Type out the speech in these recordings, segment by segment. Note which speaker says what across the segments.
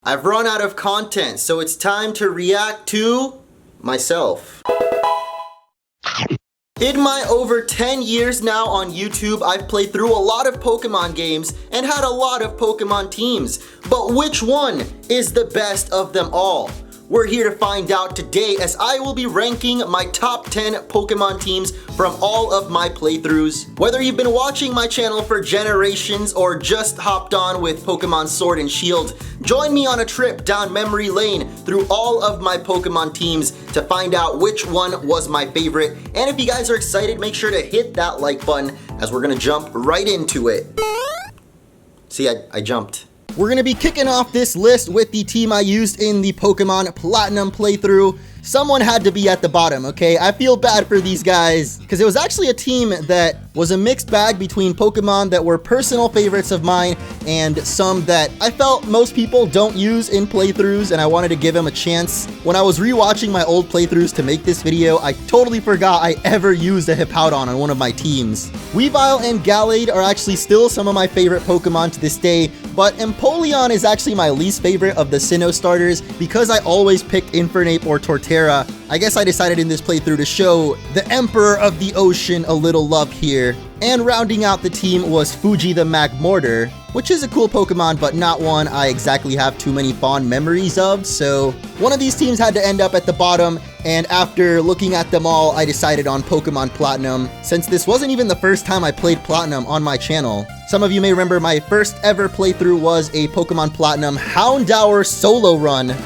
Speaker 1: I've run out of content, so it's time to react to myself. In my over 10 years now on YouTube, I've played through a lot of Pokemon games and had a lot of Pokemon teams. But which one is the best of them all? We're here to find out today, as I will be ranking my top 10 Pokemon teams from all of my playthroughs. Whether you've been watching my channel for generations or just hopped on with Pokemon Sword and Shield, join me on a trip down memory lane through all of my Pokemon teams to find out which one was my favorite. And if you guys are excited, make sure to hit that like button, as we're gonna jump right into it. See, I jumped. We're gonna be kicking off this list with the team I used in the Pokemon Platinum playthrough. Someone had to be at the bottom, okay? I feel bad for these guys, because it was actually a team that was a mixed bag between Pokemon that were personal favorites of mine and some that I felt most people don't use in playthroughs, and I wanted to give them a chance. When I was rewatching my old playthroughs to make this video, I totally forgot I ever used a Hippowdon on one of my teams. Weavile and Gallade are actually still some of my favorite Pokemon to this day, but Empoleon is actually my least favorite of the Sinnoh starters because I always picked Infernape or Torterra. I guess I decided in this playthrough to show the Emperor of the Ocean a little love here. And rounding out the team was Fuji the Magmortar, which is a cool Pokemon, but not one I exactly have too many fond memories of, so one of these teams had to end up at the bottom, and after looking at them all, I decided on Pokemon Platinum, since this wasn't even the first time I played Platinum on my channel. Some of you may remember my first ever playthrough was a Pokemon Platinum Houndour solo run.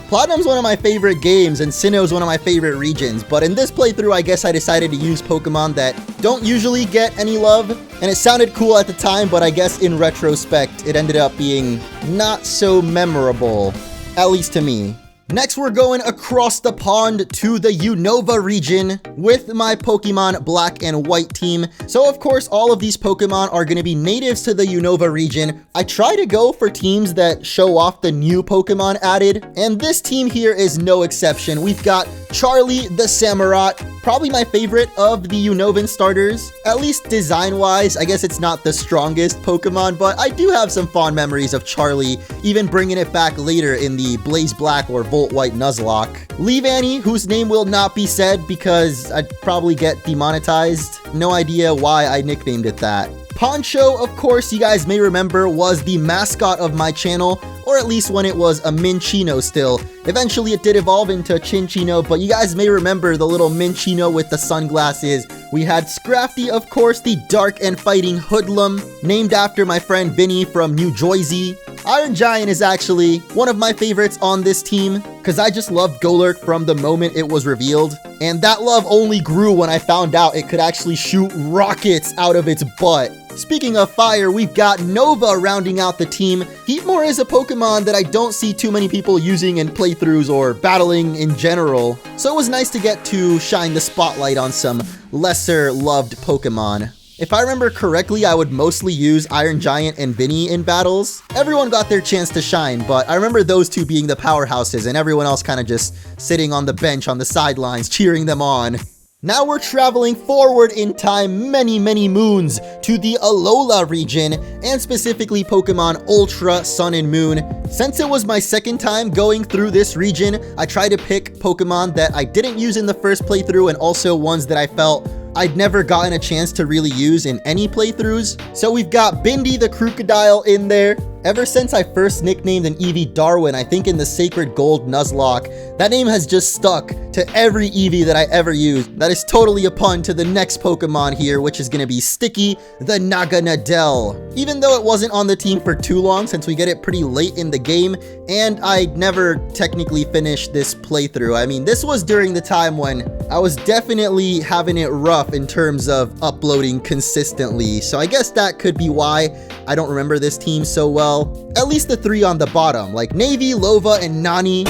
Speaker 1: Platinum's one of my favorite games, and Sinnoh's one of my favorite regions, but in this playthrough, I guess I decided to use Pokemon that don't usually get any love, and it sounded cool at the time, but I guess in retrospect, it ended up being not so memorable, at least to me. Next, we're going across the pond to the Unova region with my Pokemon Black and White team. So of course, all of these Pokemon are going to be natives to the Unova region. I try to go for teams that show off the new Pokemon added, and this team here is no exception. We've got Charlie the Samurott, probably my favorite of the Unovan starters, at least design-wise. I guess it's not the strongest Pokemon, but I do have some fond memories of Charlie, even bringing it back later in the Blaze Black or Volt White Nuzlocke. Leavanny, whose name will not be said because I'd probably get demonetized. No idea why I nicknamed it that. Poncho, of course, you guys may remember, was the mascot of my channel, or at least when it was a Minccino still. Eventually it did evolve into Chinchino, but you guys may remember the little Minccino with the sunglasses. We had Scrafty, of course, the dark and fighting hoodlum, named after my friend Vinny from New Jersey. Iron Giant is actually one of my favorites on this team, because I just loved Golurk from the moment it was revealed. And that love only grew when I found out it could actually shoot rockets out of its butt. Speaking of fire, we've got Nova rounding out the team. Heatmor is a Pokemon that I don't see too many people using in playthroughs or battling in general, so it was nice to get to shine the spotlight on some lesser loved Pokemon. If I remember correctly, I would mostly use Iron Giant and Vinny in battles. Everyone got their chance to shine, but I remember those two being the powerhouses and everyone else kind of just sitting on the bench on the sidelines cheering them on. Now we're traveling forward in time many moons to the Alola region, and specifically Pokemon Ultra Sun and Moon. Since it was my second time going through this region, I tried to pick Pokemon that I didn't use in the first playthrough and also ones that I felt I'd never gotten a chance to really use in any playthroughs. So we've got Bindi the Crocodile in there. Ever since I first nicknamed an Eevee Darwin, I think in the Sacred Gold Nuzlocke, that name has just stuck to every Eevee that I ever used. That is totally a pun to the next Pokemon here, which is going to be Sticky the Naganadel. Even though it wasn't on the team for too long, since we get it pretty late in the game, and I never technically finished this playthrough. I mean, this was during the time when I was definitely having it rough in terms of uploading consistently, so I guess that could be why I don't remember this team so well. At least the three on the bottom, like Navy, Lova, and Nani.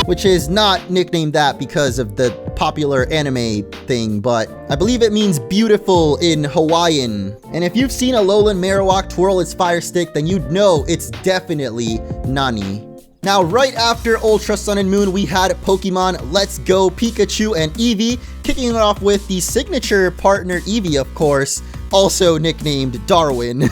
Speaker 1: Which is not nicknamed that because of the popular anime thing, but I believe it means beautiful in Hawaiian. And if you've seen Alolan Marowak twirl its fire stick, then you'd know it's definitely Nani. Now, right after Ultra Sun and Moon, we had Pokemon Let's Go Pikachu and Eevee, kicking it off with the signature partner Eevee, of course. also nicknamed Darwin.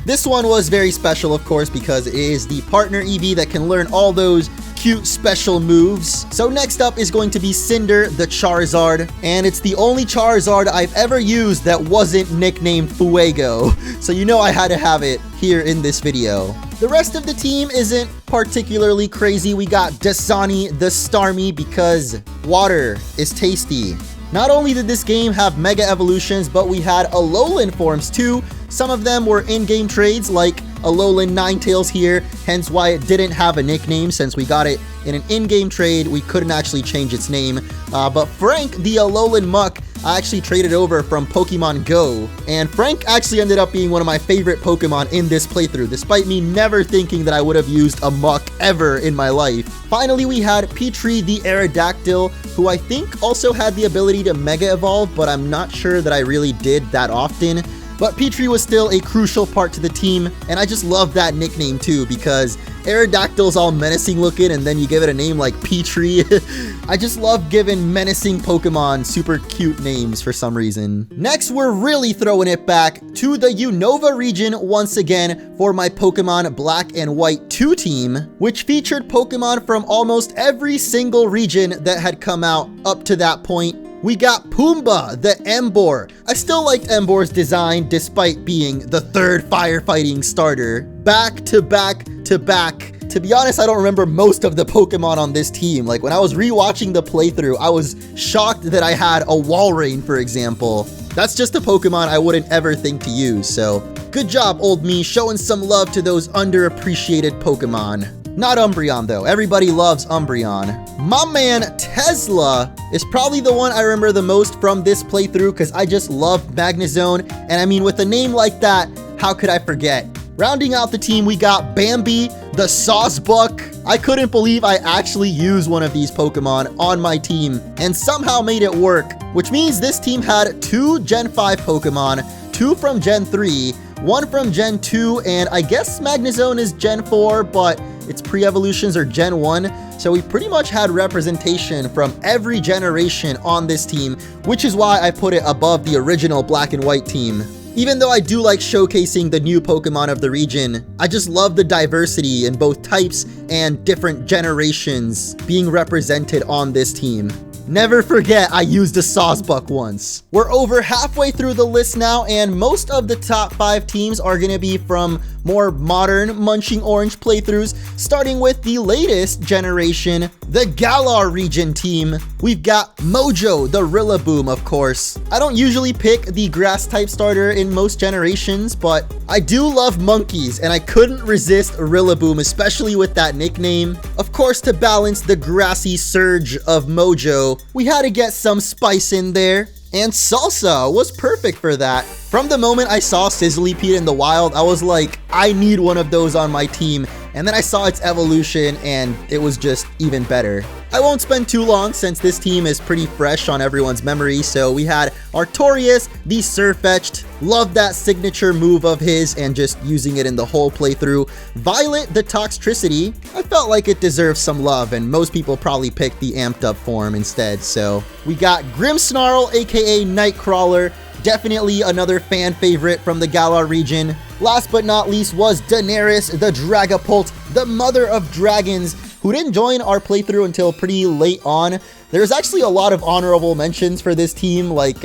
Speaker 1: This one was very special, of course, because it is the partner EV that can learn all those cute special moves. So next up is going to be Cinder, the Charizard, and it's the only Charizard I've ever used that wasn't nicknamed Fuego. So you know I had to have it here in this video. The rest of the team isn't particularly crazy. We got Dasani, the Starmie, because water is tasty. Not only did this game have Mega Evolutions, but we had Alolan forms too. Some of them were in-game trades, like Alolan Ninetales here, hence why it didn't have a nickname. Since we got it in an in-game trade, we couldn't actually change its name. But Frank, the Alolan Muck, I actually traded over from Pokemon Go, and Frank actually ended up being one of my favorite Pokemon in this playthrough, despite me never thinking that I would have used a Muck ever in my life. Finally, we had Petrie, the Aerodactyl, who I think also had the ability to Mega Evolve, but I'm not sure that I really did that often. But Petrie was still a crucial part to the team, and I just love that nickname too, because Aerodactyl's all menacing looking, and then you give it a name like Petrie. I just love giving menacing Pokemon super cute names for some reason. Next, we're really throwing it back to the Unova region once again for my Pokemon Black and White 2 team, which featured Pokemon from almost every single region that had come out up to that point. We got Pumbaa, the Emboar. I still liked Emboar's design despite being the third firefighting starter. Back to back to back. To be honest, I don't remember most of the Pokemon on this team. Like when I was rewatching the playthrough, I was shocked that I had a Walrein, for example. That's just a Pokemon I wouldn't ever think to use, so good job, old me, showing some love to those underappreciated Pokemon. Not Umbreon though, everybody loves Umbreon. My man Tesla is probably the one I remember the most from this playthrough because I just love Magnezone, and I mean with a name like that, how could I forget? Rounding out the team, we got Bambi, the Sawsbuck. I couldn't believe I actually used one of these Pokemon on my team and somehow made it work, which means this team had 2 Gen 5 Pokemon, 2 from Gen 3, 1 from Gen 2, and I guess Magnezone is Gen 4, but its pre-evolutions are Gen 1, so we pretty much had representation from every generation on this team, which is why I put it above the original Black and White team. Even though I do like showcasing the new Pokemon of the region, I just love the diversity in both types and different generations being represented on this team. Never forget, I used a Sawsbuck once. We're over halfway through the list now, and most of the top 5 teams are going to be from more modern MunchingOrange playthroughs, starting with the latest generation, the Galar region team. We've got Mojo, the Rillaboom, of course. I don't usually pick the grass type starter in most generations, but I do love monkeys, and I couldn't resist Rillaboom, especially with that nickname. Of course, to balance the grassy surge of Mojo, we had to get some spice in there, and Salsa was perfect for that. From the moment I saw Sizzlypede in the wild, I was like, I need one of those on my team, and then I saw its evolution and it was just even better. I won't spend too long since this team is pretty fresh on everyone's memory, so we had Artorias, the Surfetch'd. Love that signature move of his and just using it in the whole playthrough. Violet, the Toxtricity. I felt like it deserves some love, and most people probably picked the amped up form instead. So we got Grimmsnarl, aka Nightcrawler. Definitely another fan favorite from the Galar region. Last but not least was Daenerys, the Dragapult, the mother of dragons, who didn't join our playthrough until pretty late on. There's actually a lot of honorable mentions for this team, like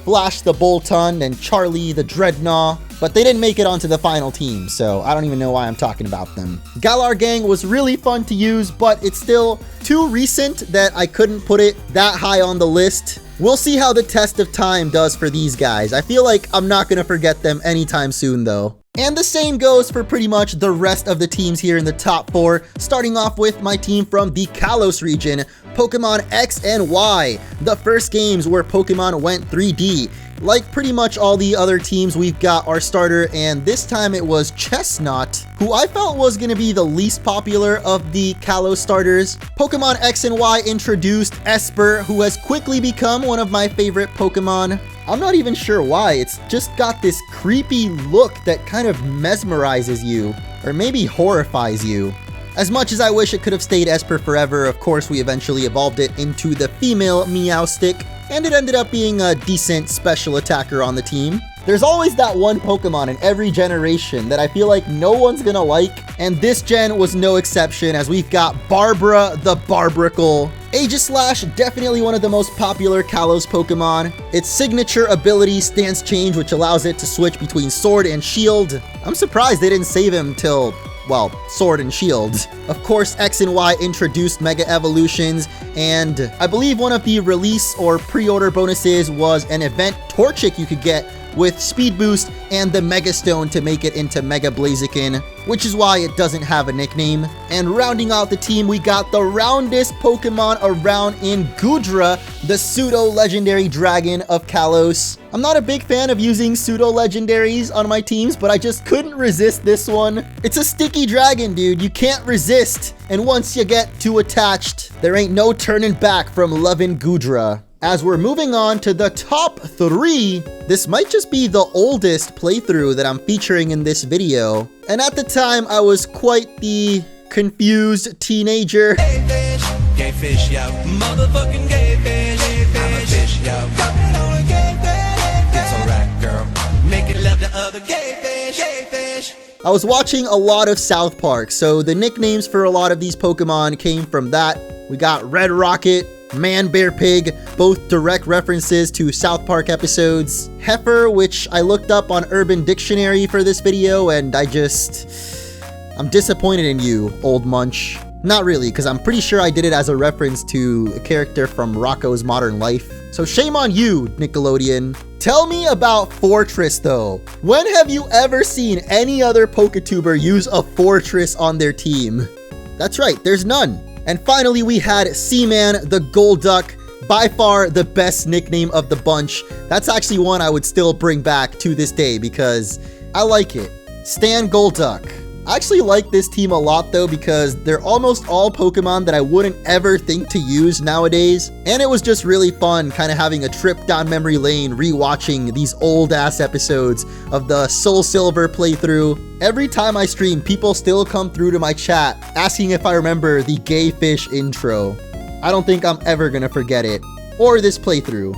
Speaker 1: Flash the Bolton and Charlie the Dreadnought, but they didn't make it onto the final team, so I don't even know why I'm talking about them. Galar Gang was really fun to use, but it's still too recent that I couldn't put it that high on the list. We'll see how the test of time does for these guys. I feel like I'm not going to forget them anytime soon though. And the same goes for pretty much the rest of the teams here in the top 4, starting off with my team from the Kalos region, Pokemon X and Y, the first games where Pokemon went 3D. Like pretty much all the other teams, we've got our starter, and this time it was Chestnut, who I felt was going to be the least popular of the Kalos starters. Pokemon X and Y introduced Esper, who has quickly become one of my favorite Pokemon. I'm not even sure why, it's just got this creepy look that kind of mesmerizes you, or maybe horrifies you. As much as I wish it could have stayed Esper forever, of course we eventually evolved it into the female Meowstic, and it ended up being a decent special attacker on the team. There's always that one Pokemon in every generation that I feel like no one's gonna like, and this gen was no exception, as we've got Barbara the Barbracle. Aegislash, definitely one of the most popular Kalos Pokemon. Its signature ability, Stance Change, which allows it to switch between Sword and Shield. I'm surprised they didn't save him till, well, Sword and Shield. Of course, X and Y introduced Mega Evolutions, and I believe one of the release or pre-order bonuses was an event Torchic you could get with Speed Boost and the Mega Stone to make it into Mega Blaziken, which is why it doesn't have a nickname. And rounding out the team, we got the roundest Pokemon around in Goodra, the pseudo-legendary dragon of Kalos. I'm not a big fan of using pseudo-legendaries on my teams, but I just couldn't resist this one. It's a sticky dragon, dude. You can't resist. And once you get too attached, there ain't no turning back from loving Goodra. As we're moving on to the top 3, this might just be the oldest playthrough that I'm featuring in this video. And at the time, I was quite the confused teenager.
Speaker 2: Gay fish, yo. Motherfucking gay fish. I'm a fish, yo. Coming on a gay fish. It's alright, girl. Making love to other gay fish. Gay fish.
Speaker 1: I was watching a lot of South Park, so the nicknames for a lot of these Pokemon came from that. We got Red Rocket, Man Bear Pig, both direct references to South Park episodes. Heifer, which I looked up on Urban Dictionary for this video, and I'm disappointed in you, old Munch. Not really, because I'm pretty sure I did it as a reference to a character from Rocko's Modern Life. So shame on you, Nickelodeon. Tell me about Fortress, though. When have you ever seen any other Poketuber use a Fortress on their team? That's right, there's none. And finally, we had Seaman the Golduck, by far the best nickname of the bunch. That's actually one I would still bring back to this day because I like it. Stan Golduck. I actually like this team a lot though because they're almost all Pokemon that I wouldn't ever think to use nowadays. And it was just really fun kind of having a trip down memory lane rewatching these old ass episodes of the SoulSilver playthrough. Every time I stream, people still come through to my chat asking if I remember the Gay Fish intro. I don't think I'm ever gonna forget it, or this playthrough.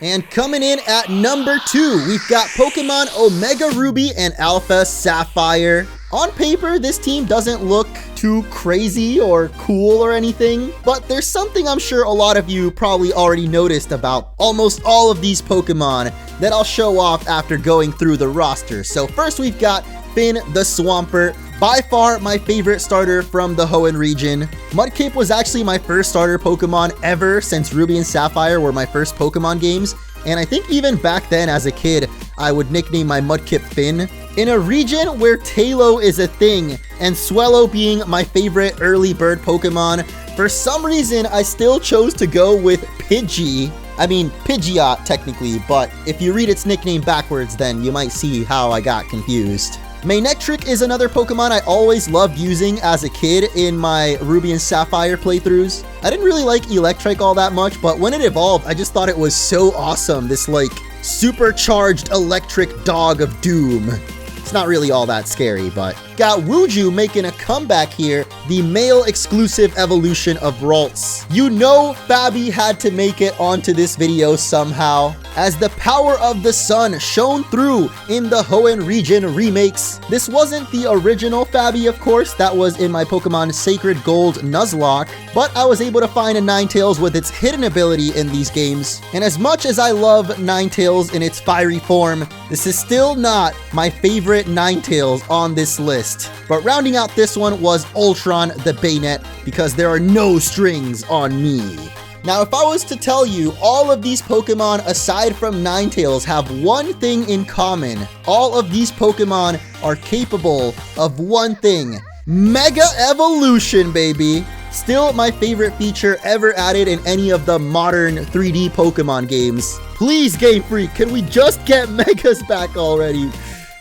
Speaker 1: And coming in at number 2, we've got Pokemon Omega Ruby and Alpha Sapphire. On paper, this team doesn't look too crazy or cool or anything, but there's something I'm sure a lot of you probably already noticed about almost all of these Pokemon that I'll show off after going through the roster. So first we've got Finn the Swampert, by far my favorite starter from the Hoenn region. Mudkip was actually my first starter Pokemon ever since Ruby and Sapphire were my first Pokemon games, and I think even back then as a kid, I would nickname my Mudkip Finn. In a region where Tailo is a thing, and Swellow being my favorite early bird Pokemon, for some reason I still chose to go with Pidgey. I mean, Pidgeot technically, but if you read its nickname backwards, then you might see how I got confused. Manectric is another Pokemon I always loved using as a kid in my Ruby and Sapphire playthroughs. I didn't really like Electrike all that much, but when it evolved, I just thought it was so awesome. This like supercharged electric dog of doom. It's not really all that scary, but got Wooju making a comeback here, the male exclusive evolution of Ralts. You know Fabi had to make it onto this video somehow, as the power of the sun shone through in the Hoenn region remakes. This wasn't the original Fabi, of course, that was in my Pokemon Sacred Gold Nuzlocke, but I was able to find a Ninetales with its hidden ability in these games. And as much as I love Ninetales in its fiery form, this is still not my favorite Ninetales on this list. But rounding out this one was Ultron the Baynet, because there are no strings on me. Now, if I was to tell you all of these Pokemon aside from Ninetales have one thing in common, all of these Pokemon are capable of one thing: Mega Evolution, baby! Still my favorite feature ever added in any of the modern 3D Pokemon games. Please, Game Freak, can we just get Megas back already?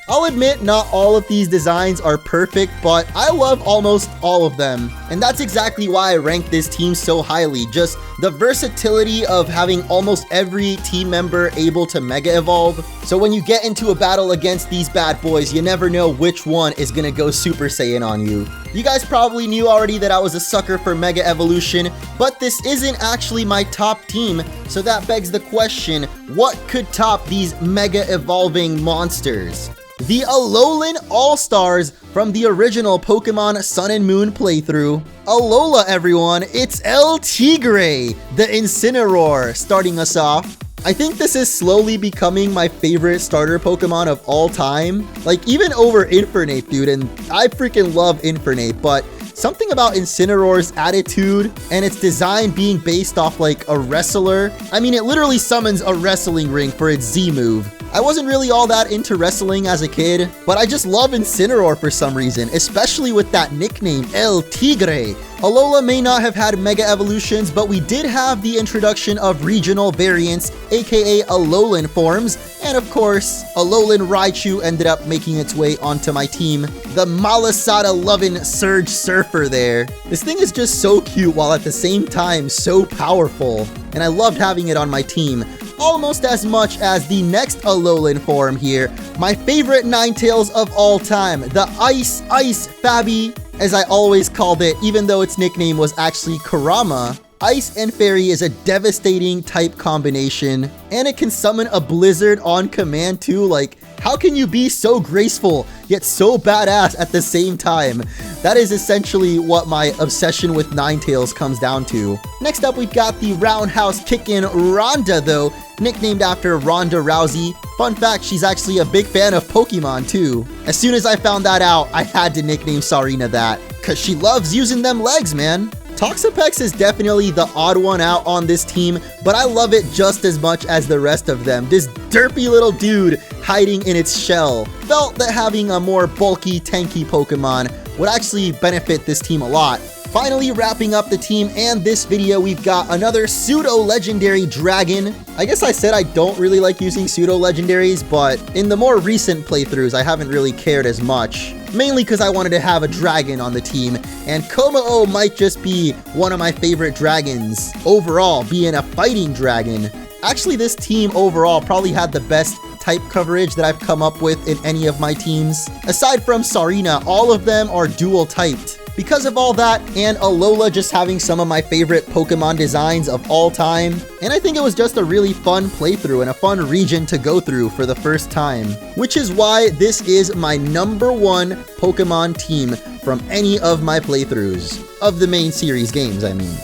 Speaker 1: I'll admit not all of these designs are perfect, but I love almost all of them. And that's exactly why I rank this team so highly. Just the versatility of having almost every team member able to Mega Evolve. So when you get into a battle against these bad boys, you never know which one is gonna go Super Saiyan on you. You guys probably knew already that I was a sucker for Mega Evolution, but this isn't actually my top team, so that begs the question, what could top these Mega Evolving monsters? The Alolan All-Stars from the original Pokemon Sun and Moon playthrough. Alola, everyone, it's El Tigre, the Incineroar, starting us off. I think this is slowly becoming my favorite starter Pokemon of all time. Like, even over Infernape, dude, and I freaking love Infernape, but something about Incineroar's attitude and its design being based off like a wrestler. I mean, it literally summons a wrestling ring for its Z move. I wasn't really all that into wrestling as a kid, but I just love Incineroar for some reason, especially with that nickname, El Tigre. Alola may not have had Mega Evolutions, but we did have the introduction of regional variants, aka Alolan forms, and of course, Alolan Raichu ended up making its way onto my team. The Malasada lovin' Surge Surfer there. This thing is just so cute while at the same time so powerful, and I loved having it on my team. Almost as much as the next Alolan form here, my favorite Ninetales of all time, the Ice Fabi, as I always called it, even though its nickname was actually Kurama. Ice and Fairy is a devastating type combination, and it can summon a blizzard on command too. Like, how can you be so graceful, yet so badass at the same time? That is essentially what my obsession with Ninetales comes down to. Next up, we've got the Roundhouse Kickin' Ronda, though, nicknamed after Ronda Rousey. Fun fact, she's actually a big fan of Pokemon too. As soon as I found that out, I had to nickname Sarina that, cause she loves using them legs, man. Toxapex is definitely the odd one out on this team, but I love it just as much as the rest of them. This derpy little dude hiding in its shell. Felt that having a more bulky, tanky Pokemon would actually benefit this team a lot. Finally, wrapping up the team and this video, we've got another pseudo-legendary dragon. I guess I said I don't really like using pseudo-legendaries, but in the more recent playthroughs, I haven't really cared as much. Mainly because I wanted to have a dragon on the team, and Komao might just be one of my favorite dragons overall, being a fighting dragon. Actually, this team overall probably had the best type coverage that I've come up with in any of my teams. Aside from Sarina, all of them are dual typed. Because of all that, and Alola just having some of my favorite Pokemon designs of all time, and I think it was just a really fun playthrough and a fun region to go through for the first time. Which is why this is my #1 Pokemon team from any of my playthroughs. Of the main series games, I mean.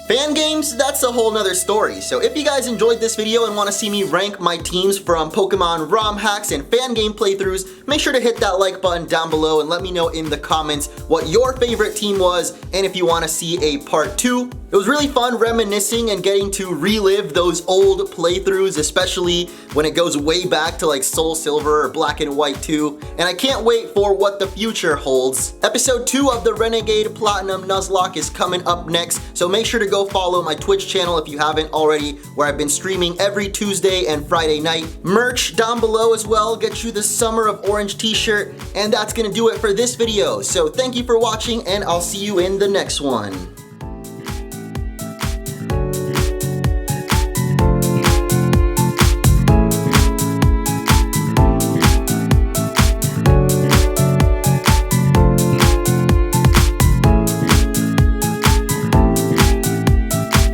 Speaker 1: Fan games, that's a whole nother story. So if you guys enjoyed this video and want to see me rank my teams from Pokemon ROM hacks and fan game playthroughs, make sure to hit that like button down below and let me know in the comments what your favorite team was and if you want to see a part 2. It was really fun reminiscing and getting to relive those old playthroughs, especially when it goes way back to like SoulSilver or Black and White 2. And I can't wait for what the future holds. Episode 2 of the Renegade Platinum Nuzlocke is coming up next, so make sure to go follow my Twitch channel if you haven't already, where I've been streaming every Tuesday and Friday night. Merch down below as well, get you the Summer of Orange t-shirt, and that's gonna do it for this video. So thank you for watching, and I'll see you in the next one.